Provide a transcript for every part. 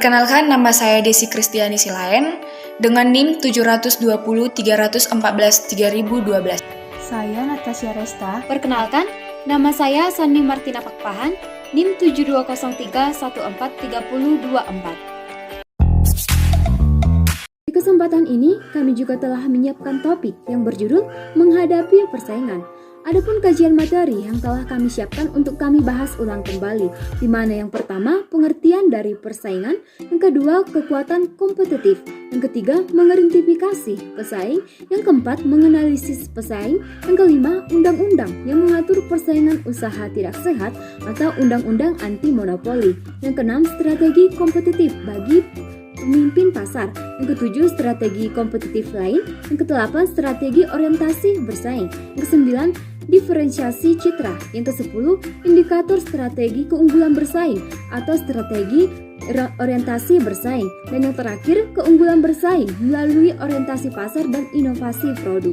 Perkenalkan, nama saya Desi Kristiani Silaen dengan NIM 720-314-3012. Saya Natasha Resta. Perkenalkan, nama saya Sandi Martina Pakpahan, NIM 7203143024. Di kesempatan ini, kami juga telah menyiapkan topik yang berjudul Menghadapi Persaingan. Adapun kajian materi yang telah kami siapkan untuk kami bahas ulang kembali, di mana yang pertama, pengertian dari persaingan, yang kedua, kekuatan kompetitif, yang ketiga, mengidentifikasi pesaing, yang keempat, menganalisis pesaing, yang kelima, undang-undang yang mengatur persaingan usaha tidak sehat atau undang-undang anti monopoli, yang keenam, strategi kompetitif bagi pemimpin pasar, yang ketujuh, strategi kompetitif lain, yang kedelapan, strategi orientasi bersaing, yang kesembilan, diferensiasi citra, yang kesepuluh, indikator strategi keunggulan bersaing atau strategi orientasi bersaing, dan yang terakhir, keunggulan bersaing melalui orientasi pasar dan inovasi produk.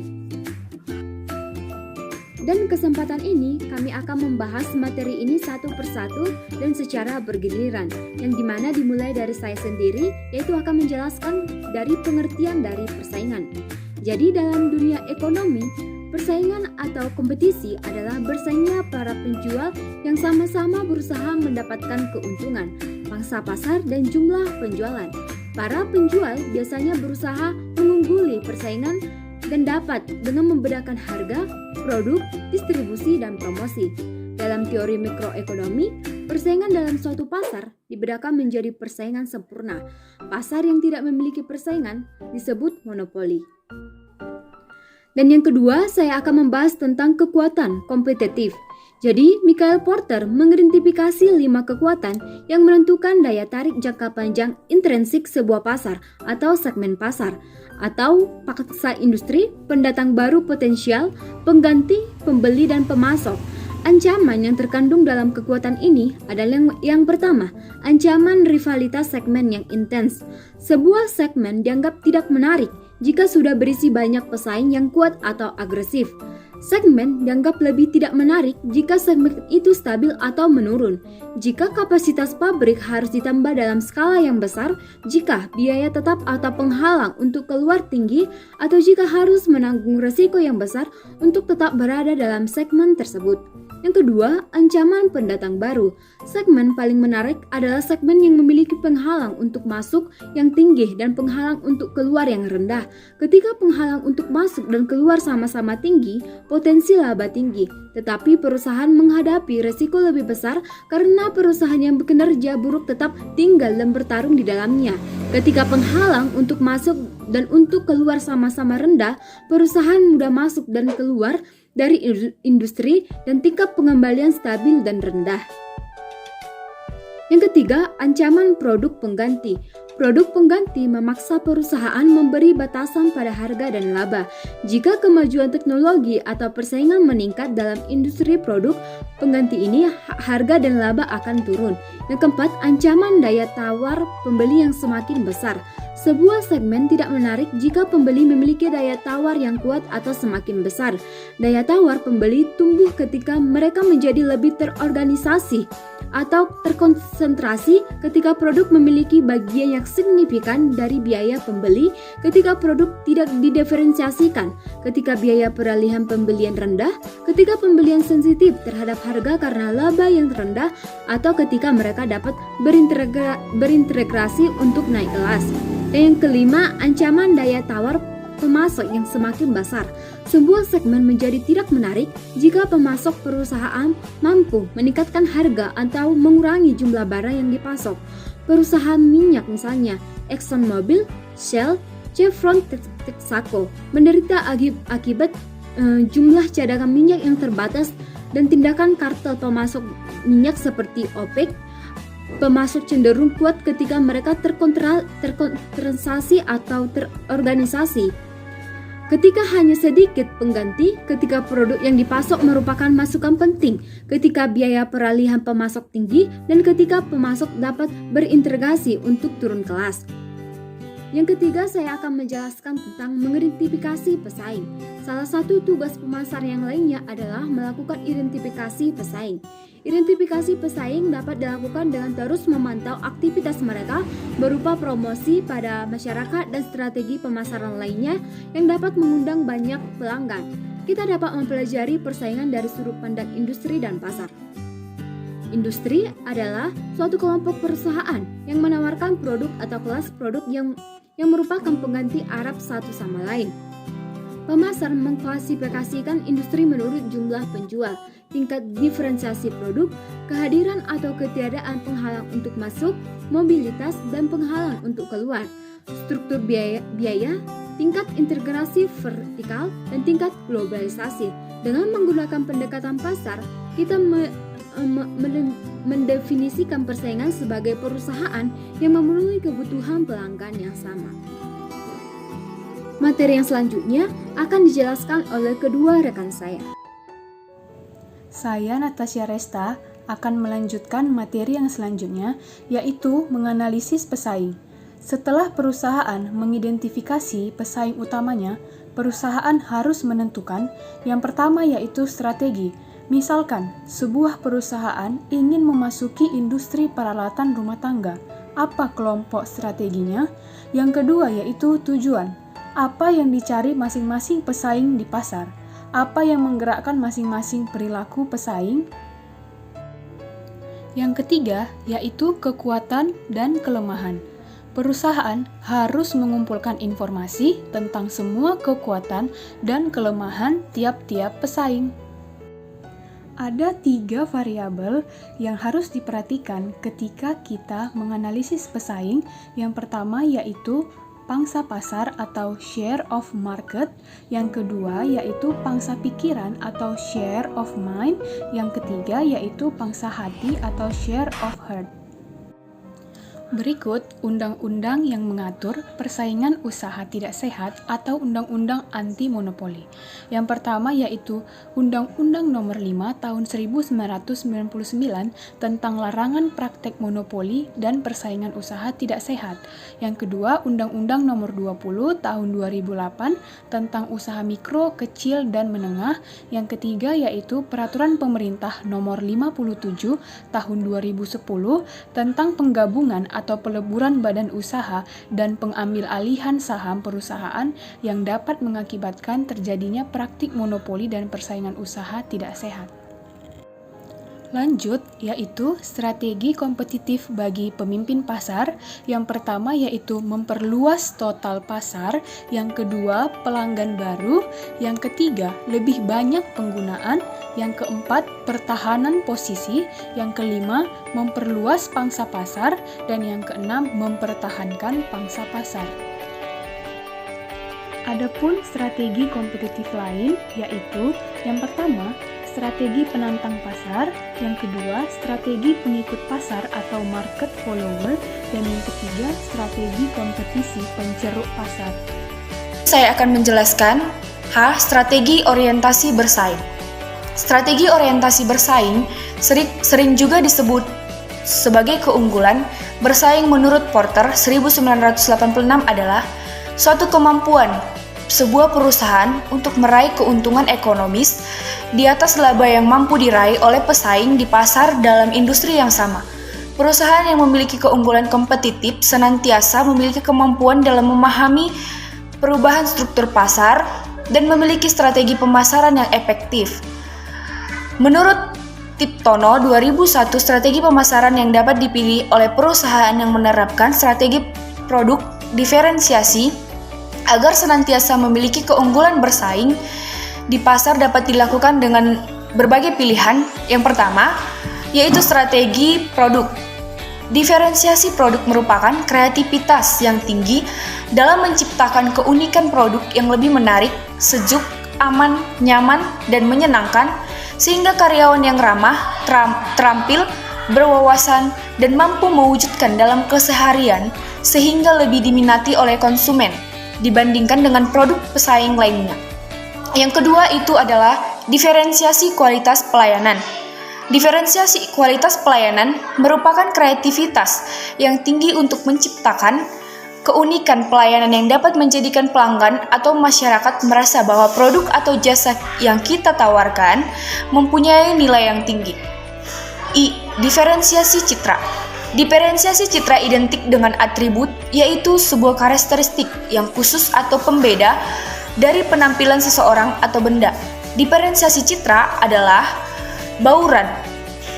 Dan kesempatan ini kami akan membahas materi ini satu persatu dan secara bergiliran, yang dimana dimulai dari saya sendiri, yaitu akan menjelaskan dari pengertian dari persaingan. Jadi dalam dunia ekonomi, persaingan atau kompetisi adalah bersaingnya para penjual yang sama-sama berusaha mendapatkan keuntungan, pangsa pasar, dan jumlah penjualan. Para penjual biasanya berusaha mengungguli persaingan dan dapat dengan membedakan harga, produk, distribusi, dan promosi. Dalam teori mikroekonomi, persaingan dalam suatu pasar dibedakan menjadi persaingan sempurna. Pasar yang tidak memiliki persaingan disebut monopoli. Dan yang kedua, saya akan membahas tentang kekuatan kompetitif. Jadi, Michael Porter mengidentifikasi 5 kekuatan yang menentukan daya tarik jangka panjang intrinsik sebuah pasar atau segmen pasar, atau paksa industri, pendatang baru potensial, pengganti, pembeli, dan pemasok. Ancaman yang terkandung dalam kekuatan ini adalah yang pertama, ancaman rivalitas segmen yang intens. Sebuah segmen dianggap tidak menarik jika sudah berisi banyak pesaing yang kuat atau agresif. Segmen dianggap lebih tidak menarik jika segmen itu stabil atau menurun. Jika kapasitas pabrik harus ditambah dalam skala yang besar, jika biaya tetap atau penghalang untuk keluar tinggi, atau jika harus menanggung risiko yang besar untuk tetap berada dalam segmen tersebut. Yang kedua, ancaman pendatang baru. Segmen paling menarik adalah segmen yang memiliki penghalang untuk masuk yang tinggi dan penghalang untuk keluar yang rendah. Ketika penghalang untuk masuk dan keluar sama-sama tinggi, potensi laba tinggi, tetapi perusahaan menghadapi risiko lebih besar karena perusahaan yang bekerja buruk tetap tinggal dan bertarung di dalamnya. Ketika penghalang untuk masuk dan untuk keluar sama-sama rendah, perusahaan mudah masuk dan keluar dari industri dan tingkat pengembalian stabil dan rendah. Yang ketiga, ancaman produk pengganti. Produk pengganti memaksa perusahaan memberi batasan pada harga dan laba. Jika kemajuan teknologi atau persaingan meningkat dalam industri produk pengganti ini, harga dan laba akan turun. Yang keempat, ancaman daya tawar pembeli yang semakin besar. Sebuah segmen tidak menarik jika pembeli memiliki daya tawar yang kuat atau semakin besar. Daya tawar pembeli tumbuh ketika mereka menjadi lebih terorganisasi atau terkonsentrasi, ketika produk memiliki bagian yang signifikan dari biaya pembeli, ketika produk tidak didiferensiasikan, ketika biaya peralihan pembelian rendah, ketika pembelian sensitif terhadap harga karena laba yang rendah, atau ketika mereka dapat berintegrasi untuk naik kelas. Dan yang kelima, ancaman daya tawar pemasok yang semakin besar. Sebuah segmen menjadi tidak menarik jika pemasok perusahaan mampu meningkatkan harga atau mengurangi jumlah barang yang dipasok. Perusahaan minyak misalnya ExxonMobil, Shell, Chevron, Texaco menderita akibat jumlah cadangan minyak yang terbatas dan tindakan kartel pemasok minyak seperti OPEC. Pemasok cenderung kuat ketika mereka terkonsentrasi atau terorganisasi. Ketika hanya sedikit pengganti, ketika produk yang dipasok merupakan masukan penting, ketika biaya peralihan pemasok tinggi, dan ketika pemasok dapat berintegrasi untuk turun kelas. Yang ketiga, saya akan menjelaskan tentang mengidentifikasi pesaing. Salah satu tugas pemasar yang lainnya adalah melakukan identifikasi pesaing. Identifikasi pesaing dapat dilakukan dengan terus memantau aktivitas mereka berupa promosi pada masyarakat dan strategi pemasaran lainnya yang dapat mengundang banyak pelanggan. Kita dapat mempelajari persaingan dari sudut pandang industri dan pasar. Industri adalah suatu kelompok perusahaan yang menawarkan produk atau kelas produk yang merupakan pengganti Arab satu sama lain. Pemasar mengklasifikasikan industri menurut jumlah penjual, tingkat diferensiasi produk, kehadiran atau ketiadaan penghalang untuk masuk, mobilitas dan penghalang untuk keluar, struktur biaya, tingkat integrasi vertikal, dan tingkat globalisasi. Dengan menggunakan pendekatan pasar, kita mendefinisikan persaingan sebagai perusahaan yang memenuhi kebutuhan pelanggan yang sama. Materi yang selanjutnya akan dijelaskan oleh kedua rekan saya. Saya, Natasha Resta, akan melanjutkan materi yang selanjutnya, yaitu menganalisis pesaing. Setelah perusahaan mengidentifikasi pesaing utamanya, perusahaan harus menentukan yang pertama yaitu strategi. Misalkan, sebuah perusahaan ingin memasuki industri peralatan rumah tangga. Apa kelompok strateginya? Yang kedua yaitu tujuan. Apa yang dicari masing-masing pesaing di pasar? Apa yang menggerakkan masing-masing perilaku pesaing? Yang ketiga yaitu kekuatan dan kelemahan. Perusahaan harus mengumpulkan informasi tentang semua kekuatan dan kelemahan tiap-tiap pesaing. Ada 3 variabel yang harus diperhatikan ketika kita menganalisis pesaing. Yang pertama yaitu pangsa pasar atau share of market, yang kedua yaitu pangsa pikiran atau share of mind, yang ketiga yaitu pangsa hati atau share of heart. Berikut undang-undang yang mengatur persaingan usaha tidak sehat atau undang-undang anti monopoli. Yang pertama yaitu Undang-Undang Nomor 5 Tahun 1999 tentang larangan praktek monopoli dan persaingan usaha tidak sehat. Yang kedua Undang-Undang Nomor 20 Tahun 2008 tentang usaha mikro, kecil, dan menengah. Yang ketiga yaitu Peraturan Pemerintah Nomor 57 Tahun 2010 tentang penggabungan atau peleburan badan usaha dan pengambil alihan saham perusahaan yang dapat mengakibatkan terjadinya praktik monopoli dan persaingan usaha tidak sehat. Lanjut, yaitu strategi kompetitif bagi pemimpin pasar. Yang pertama yaitu memperluas total pasar, yang kedua pelanggan baru, yang ketiga lebih banyak penggunaan, yang keempat pertahanan posisi, yang kelima memperluas pangsa pasar, dan yang keenam mempertahankan pangsa pasar. Adapun strategi kompetitif lain yaitu yang pertama strategi penantang pasar, yang kedua strategi pengikut pasar atau market follower, dan yang ketiga strategi kompetisi penceruk pasar. Saya akan menjelaskan strategi orientasi bersaing. Strategi orientasi bersaing sering juga disebut sebagai keunggulan. Bersaing menurut Porter 1986 adalah suatu kemampuan sebuah perusahaan untuk meraih keuntungan ekonomis di atas laba yang mampu diraih oleh pesaing di pasar dalam industri yang sama. Perusahaan yang memiliki keunggulan kompetitif senantiasa memiliki kemampuan dalam memahami perubahan struktur pasar dan memiliki strategi pemasaran yang efektif. Menurut Tiptono 2001, strategi pemasaran yang dapat dipilih oleh perusahaan yang menerapkan strategi produk diferensiasi agar senantiasa memiliki keunggulan bersaing di pasar dapat dilakukan dengan berbagai pilihan. Yang pertama, yaitu strategi produk. Diferensiasi produk merupakan kreativitas yang tinggi dalam menciptakan keunikan produk yang lebih menarik, sejuk, aman, nyaman, dan menyenangkan, sehingga karyawan yang ramah, terampil, berwawasan, dan mampu mewujudkan dalam keseharian sehingga lebih diminati oleh konsumen dibandingkan dengan produk pesaing lainnya. Yang kedua itu adalah diferensiasi kualitas pelayanan. Diferensiasi kualitas pelayanan merupakan kreativitas yang tinggi untuk menciptakan keunikan pelayanan yang dapat menjadikan pelanggan atau masyarakat merasa bahwa produk atau jasa yang kita tawarkan mempunyai nilai yang tinggi. I. Diferensiasi citra. Diferensiasi citra identik dengan atribut, yaitu sebuah karakteristik yang khusus atau pembeda dari penampilan seseorang atau benda. Diferensiasi citra adalah bauran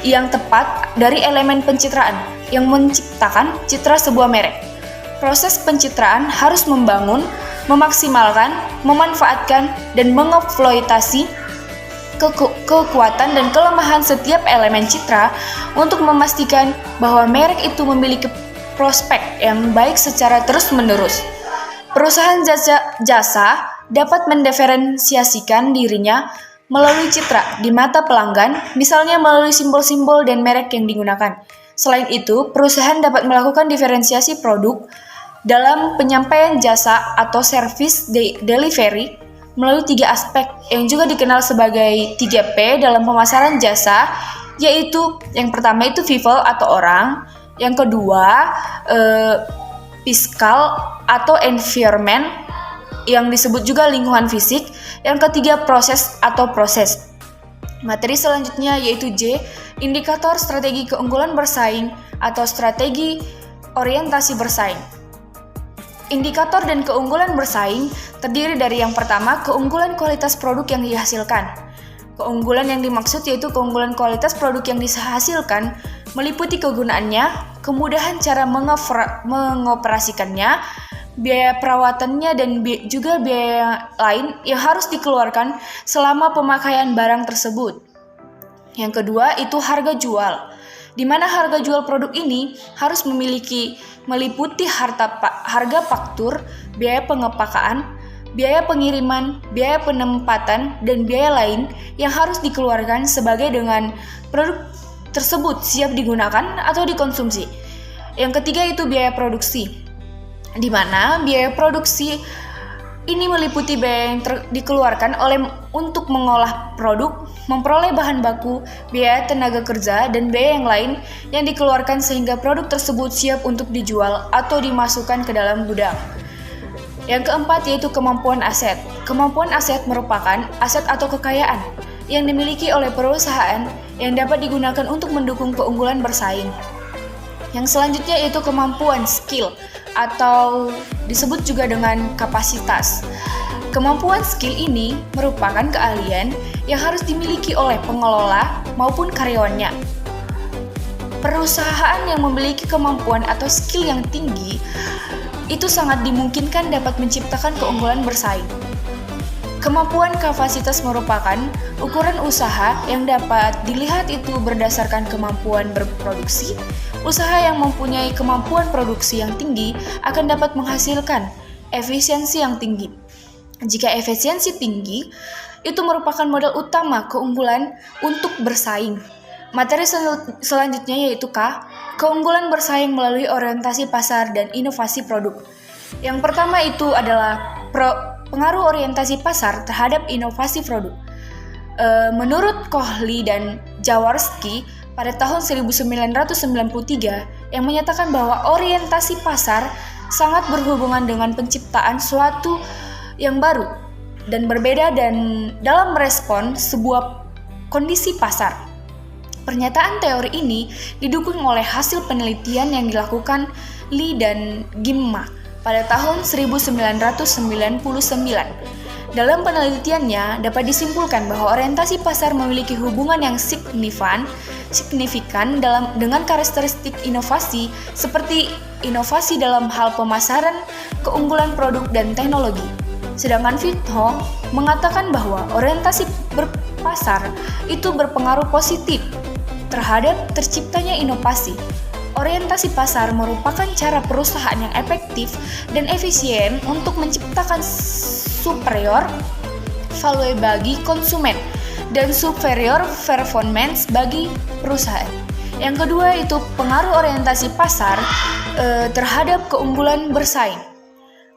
yang tepat dari elemen pencitraan yang menciptakan citra sebuah merek. Proses pencitraan harus membangun, memaksimalkan, memanfaatkan, dan mengeksploitasi kekuatan dan kelemahan setiap elemen citra untuk memastikan bahwa merek itu memiliki prospek yang baik secara terus-menerus. Perusahaan jasa dapat mendiferensiasikan dirinya melalui citra di mata pelanggan, misalnya melalui simbol-simbol dan merek yang digunakan. Selain itu, perusahaan dapat melakukan diferensiasi produk dalam penyampaian jasa atau service delivery melalui 3 aspek yang juga dikenal sebagai 3P dalam pemasaran jasa, yaitu yang pertama itu people atau orang, yang kedua physical atau environment yang disebut juga lingkungan fisik, yang ketiga proses atau proses. Materi selanjutnya yaitu J, indikator strategi keunggulan bersaing atau strategi orientasi bersaing. Indikator dan keunggulan bersaing terdiri dari yang pertama, keunggulan kualitas produk yang dihasilkan. Keunggulan yang dimaksud yaitu keunggulan kualitas produk yang dihasilkan meliputi kegunaannya, kemudahan cara mengoperasikannya, biaya perawatannya, dan juga biaya lain yang harus dikeluarkan selama pemakaian barang tersebut. Yang kedua itu harga jual, di mana harga jual produk ini harus meliputi harga faktur, biaya pengepakaan, biaya pengiriman, biaya penempatan, dan biaya lain yang harus dikeluarkan sebagai dengan produk tersebut siap digunakan atau dikonsumsi. Yang ketiga itu biaya produksi, di mana biaya produksi ini meliputi biaya yang dikeluarkan untuk mengolah produk, memperoleh bahan baku, biaya tenaga kerja, dan biaya yang lain yang dikeluarkan sehingga produk tersebut siap untuk dijual atau dimasukkan ke dalam gudang. Yang keempat yaitu kemampuan aset. Kemampuan aset merupakan aset atau kekayaan yang dimiliki oleh perusahaan yang dapat digunakan untuk mendukung keunggulan bersaing. Yang selanjutnya yaitu kemampuan skill atau disebut juga dengan kapasitas. Kemampuan skill ini merupakan keahlian yang harus dimiliki oleh pengelola maupun karyawannya. Perusahaan yang memiliki kemampuan atau skill yang tinggi itu sangat dimungkinkan dapat menciptakan keunggulan bersaing. Kemampuan kapasitas merupakan ukuran usaha yang dapat dilihat itu berdasarkan kemampuan berproduksi. Usaha yang mempunyai kemampuan produksi yang tinggi akan dapat menghasilkan efisiensi yang tinggi. Jika efisiensi tinggi, itu merupakan modal utama keunggulan untuk bersaing. Materi selanjutnya yaitu K, keunggulan bersaing melalui orientasi pasar dan inovasi produk. Yang pertama itu adalah pengaruh orientasi pasar terhadap inovasi produk. Menurut Kohli dan Jaworski pada tahun 1993 yang menyatakan bahwa orientasi pasar sangat berhubungan dengan penciptaan suatu yang baru dan berbeda dan dalam merespon sebuah kondisi pasar. Pernyataan teori ini didukung oleh hasil penelitian yang dilakukan Lee dan Gimma pada tahun 1999. Dalam penelitiannya dapat disimpulkan bahwa orientasi pasar memiliki hubungan yang signifikan dengan karakteristik inovasi seperti inovasi dalam hal pemasaran, keunggulan produk dan teknologi. Sedangkan Vitho mengatakan bahwa orientasi berpasar itu berpengaruh positif terhadap terciptanya inovasi. Orientasi pasar merupakan cara perusahaan yang efektif dan efisien untuk menciptakan superior value bagi konsumen dan superior performance bagi perusahaan. Yang kedua itu pengaruh orientasi pasar terhadap keunggulan bersaing.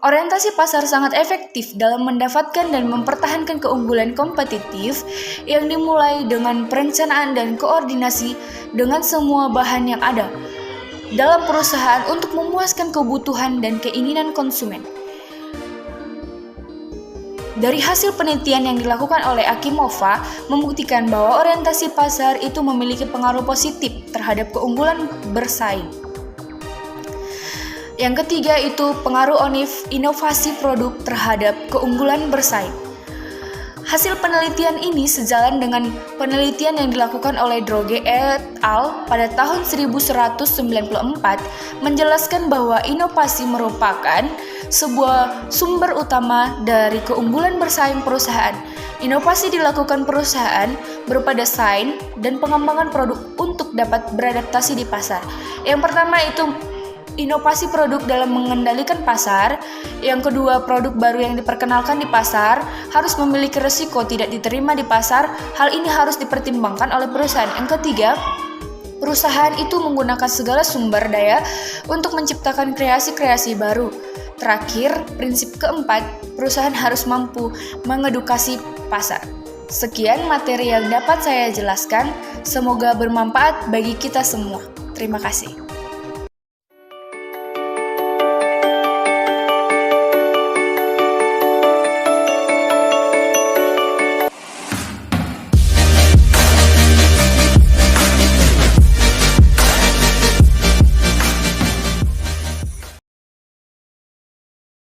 Orientasi pasar sangat efektif dalam mendapatkan dan mempertahankan keunggulan kompetitif yang dimulai dengan perencanaan dan koordinasi dengan semua bahan yang ada. dalam perusahaan untuk memuaskan kebutuhan dan keinginan konsumen. Dari hasil penelitian yang dilakukan oleh Akimova membuktikan bahwa orientasi pasar itu memiliki pengaruh positif terhadap keunggulan bersaing. Yang ketiga itu pengaruh inovasi produk terhadap keunggulan bersaing. Hasil penelitian ini sejalan dengan penelitian yang dilakukan oleh Droge et al. Pada tahun 1194 menjelaskan bahwa inovasi merupakan sebuah sumber utama dari keunggulan bersaing perusahaan. Inovasi dilakukan perusahaan berupa desain dan pengembangan produk untuk dapat beradaptasi di pasar. Yang pertama itu inovasi produk dalam mengendalikan pasar. Yang kedua, produk baru yang diperkenalkan di pasar harus memiliki risiko tidak diterima di pasar. Hal ini harus dipertimbangkan oleh perusahaan. Yang ketiga, perusahaan itu menggunakan segala sumber daya untuk menciptakan kreasi-kreasi baru. Terakhir, prinsip keempat, perusahaan harus mampu mengedukasi pasar. Sekian materi yang dapat saya jelaskan. Semoga bermanfaat bagi kita semua. Terima kasih.